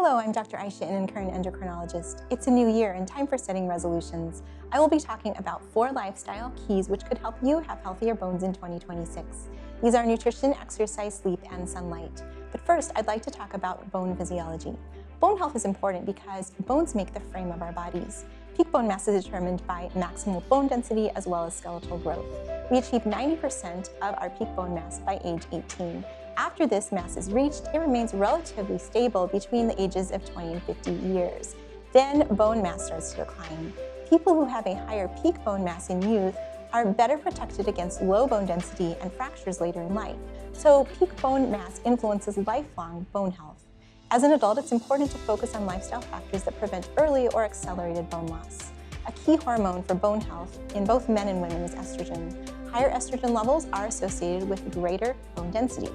Hello, I'm Dr. Aysha Inankur, an endocrinologist. It's a new year and time for setting resolutions. I will be talking about 4 lifestyle keys which could help you have healthier bones in 2026. These are nutrition, exercise, sleep, and sunlight. But first, I'd like to talk about bone physiology. Bone health is important because bones make the frame of our bodies. Peak bone mass is determined by maximal bone density as well as skeletal growth. We achieve 90% of our peak bone mass by age 18. After this mass is reached, it remains relatively stable between the ages of 20 and 50 years. Then bone mass starts to decline. People who have a higher peak bone mass in youth are better protected against low bone density and fractures later in life. So peak bone mass influences lifelong bone health. As an adult, it's important to focus on lifestyle factors that prevent early or accelerated bone loss. A key hormone for bone health in both men and women is estrogen. Higher estrogen levels are associated with greater bone density.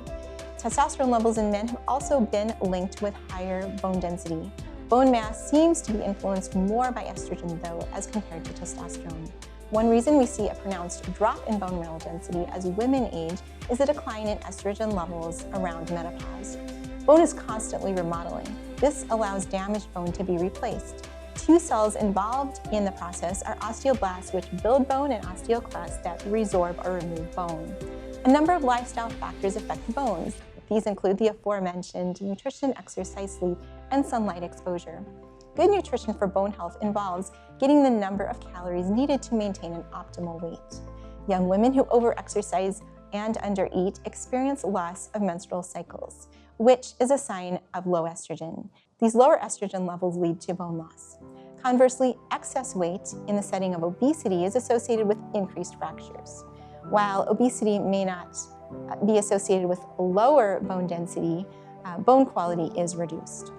Testosterone levels in men have also been linked with higher bone density. Bone mass seems to be influenced more by estrogen, though, as compared to testosterone. One reason we see a pronounced drop in bone mineral density as women age is a decline in estrogen levels around menopause. Bone is constantly remodeling. This allows damaged bone to be replaced. 2 cells involved in the process are osteoblasts, which build bone, and osteoclasts that resorb or remove bone. A number of lifestyle factors affect bones. These include the aforementioned nutrition, exercise, sleep, and sunlight exposure. Good nutrition for bone health involves getting the number of calories needed to maintain an optimal weight. Young women who overexercise and undereat experience loss of menstrual cycles, which is a sign of low estrogen. These lower estrogen levels lead to bone loss. Conversely, excess weight in the setting of obesity is associated with increased fractures. While obesity may not be associated with lower bone density, bone quality is reduced.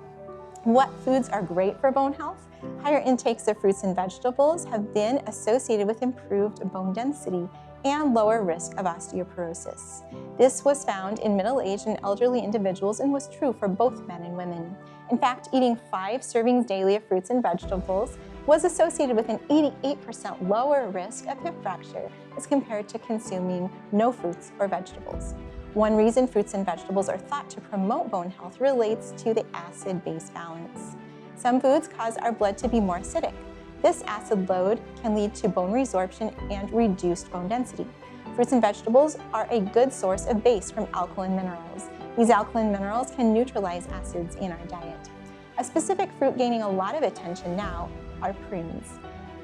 What foods are great for bone health? Higher intakes of fruits and vegetables have been associated with improved bone density and lower risk of osteoporosis. This was found in middle-aged and elderly individuals and was true for both men and women. In fact, eating 5 servings daily of fruits and vegetables was associated with an 88% lower risk of hip fracture as compared to consuming no fruits or vegetables. One reason fruits and vegetables are thought to promote bone health relates to the acid-base balance. Some foods cause our blood to be more acidic. This acid load can lead to bone resorption and reduced bone density. Fruits and vegetables are a good source of base from alkaline minerals. These alkaline minerals can neutralize acids in our diet. A specific fruit gaining a lot of attention now are prunes.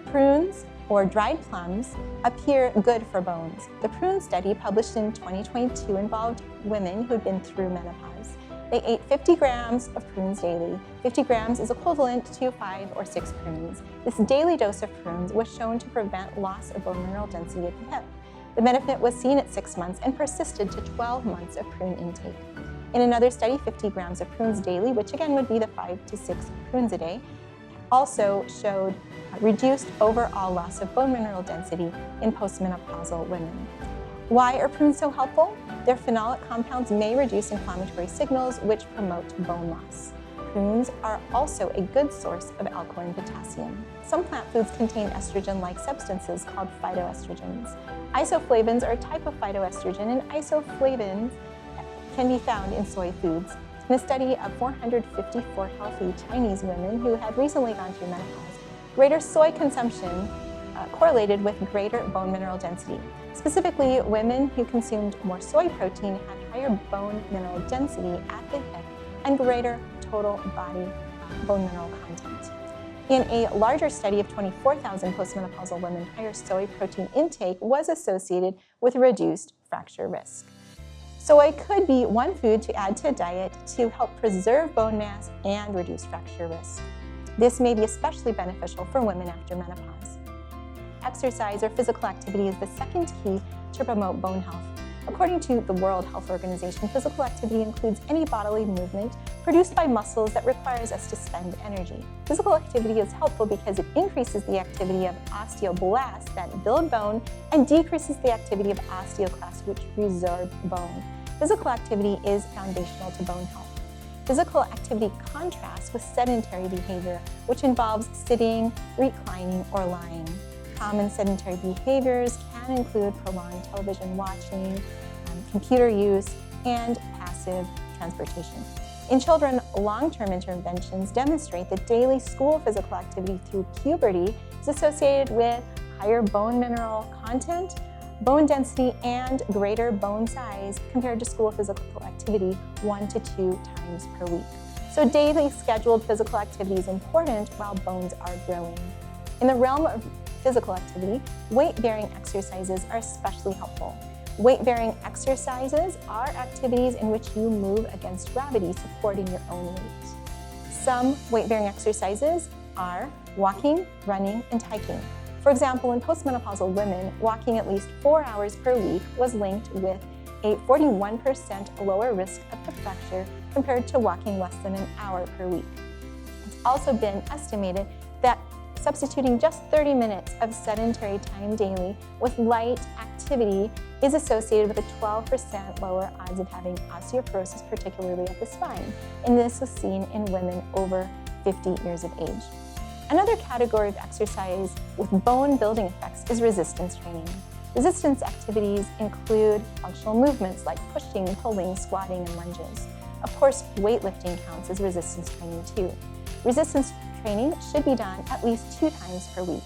Prunes, or dried plums, appear good for bones. The prune study published in 2022 involved women who had been through menopause. They ate 50 grams of prunes daily. 50 grams is equivalent to 5 or 6 prunes. This daily dose of prunes was shown to prevent loss of bone mineral density at the hip. The benefit was seen at 6 months and persisted to 12 months of prune intake. In another study, 50 grams of prunes daily, which again would be the 5 to 6 prunes a day, also showed reduced overall loss of bone mineral density in postmenopausal women. Why are prunes so helpful? Their phenolic compounds may reduce inflammatory signals, which promote bone loss. Prunes are also a good source of alkaline potassium. Some plant foods contain estrogen-like substances called phytoestrogens. Isoflavones are a type of phytoestrogen, and isoflavones can be found in soy foods. In a study of 454 healthy Chinese women who had recently gone through menopause, greater soy consumption correlated with greater bone mineral density. Specifically, women who consumed more soy protein had higher bone mineral density at the hip and greater total body bone mineral content. In a larger study of 24,000 postmenopausal women, higher soy protein intake was associated with reduced fracture risk. Soy could be one food to add to a diet to help preserve bone mass and reduce fracture risk. This may be especially beneficial for women after menopause. Exercise or physical activity is the second key to promote bone health. According to the World Health Organization, physical activity includes any bodily movement produced by muscles that requires us to spend energy. Physical activity is helpful because it increases the activity of osteoblasts that build bone and decreases the activity of osteoclasts, which resorb bone. Physical activity is foundational to bone health. Physical activity contrasts with sedentary behavior, which involves sitting, reclining, or lying. Common sedentary behaviors can include prolonged television watching, computer use, and passive transportation. In children, long-term interventions demonstrate that daily school physical activity through puberty is associated with higher bone mineral content, bone density, and greater bone size compared to school physical activity 1 to 2 times per week. So daily scheduled physical activity is important while bones are growing. In the realm of physical activity, weight-bearing exercises are especially helpful. Weight-bearing exercises are activities in which you move against gravity, supporting your own weight. Some weight-bearing exercises are walking, running, and hiking. For example, in postmenopausal women, walking at least 4 hours per week was linked with a 41% lower risk of hip fracture compared to walking less than an hour per week. It's also been estimated that substituting just 30 minutes of sedentary time daily with light activity is associated with a 12% lower odds of having osteoporosis, particularly at the spine. And this was seen in women over 50 years of age. Another category of exercise with bone-building effects is resistance training. Resistance activities include functional movements like pushing, pulling, squatting, and lunges. Of course, weightlifting counts as resistance training too. Resistance training should be done at least 2 times per week.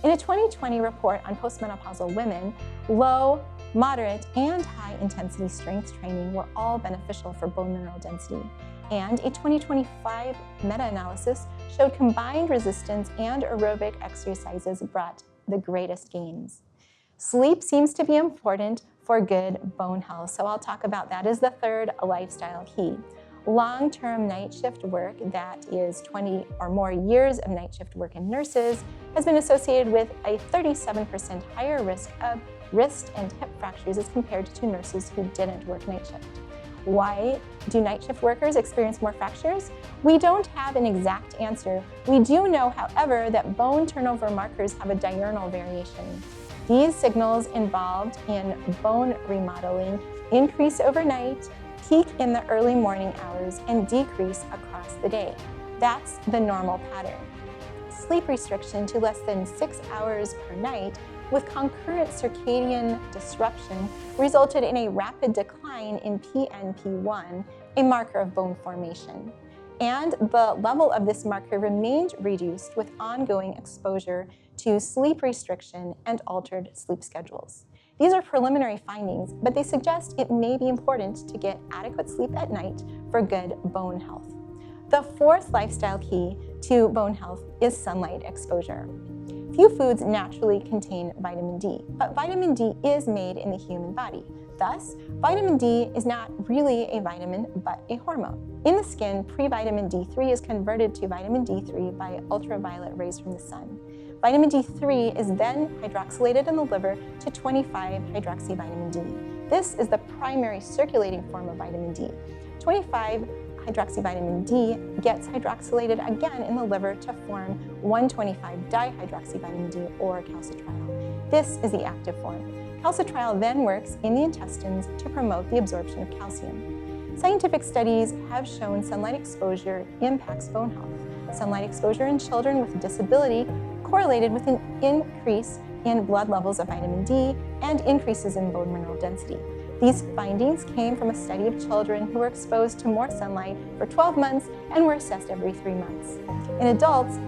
In a 2020 report on postmenopausal women, low, moderate, and high-intensity strength training were all beneficial for bone mineral density. And a 2025 meta-analysis showed combined resistance and aerobic exercises brought the greatest gains. Sleep seems to be important for good bone health, so I'll talk about that as the third lifestyle key. Long-term night shift work, that is 20 or more years of night shift work in nurses, has been associated with a 37% higher risk of wrist and hip fractures as compared to nurses who didn't work night shift. Why do night shift workers experience more fractures? We don't have an exact answer. We do know, however, that bone turnover markers have a diurnal variation. These signals involved in bone remodeling increase overnight, peak in the early morning hours, and decrease across the day. That's the normal pattern. Sleep restriction to less than 6 hours per night with concurrent circadian disruption resulted in a rapid decline in PNP1, a marker of bone formation. And the level of this marker remained reduced with ongoing exposure to sleep restriction and altered sleep schedules. These are preliminary findings, but they suggest it may be important to get adequate sleep at night for good bone health. The fourth lifestyle key to bone health is sunlight exposure. Few foods naturally contain vitamin D, but vitamin D is made in the human body. Thus, vitamin D is not really a vitamin, but a hormone. In the skin, pre-vitamin D3 is converted to vitamin D3 by ultraviolet rays from the sun. Vitamin D3 is then hydroxylated in the liver to 25-hydroxyvitamin D. This is the primary circulating form of vitamin D. 25-hydroxyvitamin D gets hydroxylated again in the liver to form 1,25-dihydroxyvitamin D, or calcitriol. This is the active form. Calcitriol then works in the intestines to promote the absorption of calcium. Scientific studies have shown sunlight exposure impacts bone health. Sunlight exposure in children with disability correlated with an increase in blood levels of vitamin D and increases in bone mineral density. These findings came from a study of children who were exposed to more sunlight for 12 months and were assessed every 3 months. In adults,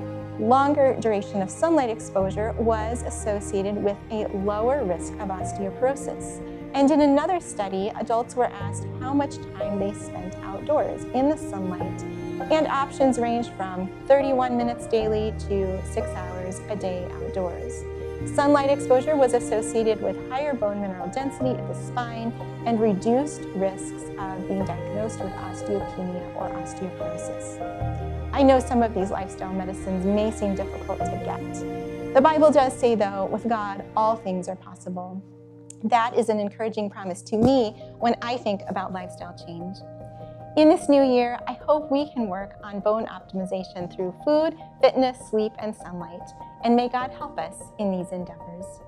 longer duration of sunlight exposure was associated with a lower risk of osteoporosis. And in another study, adults were asked how much time they spent outdoors in the sunlight, and options ranged from 31 minutes daily to 6 hours a day outdoors. Sunlight exposure was associated with higher bone mineral density at the spine and reduced risks of being diagnosed with osteopenia or osteoporosis. I know some of these lifestyle medicines may seem difficult to get. The Bible does say, though, with God, all things are possible. That is an encouraging promise to me when I think about lifestyle change. In this new year, I hope we can work on bone optimization through food, fitness, sleep, and sunlight. And may God help us in these endeavors.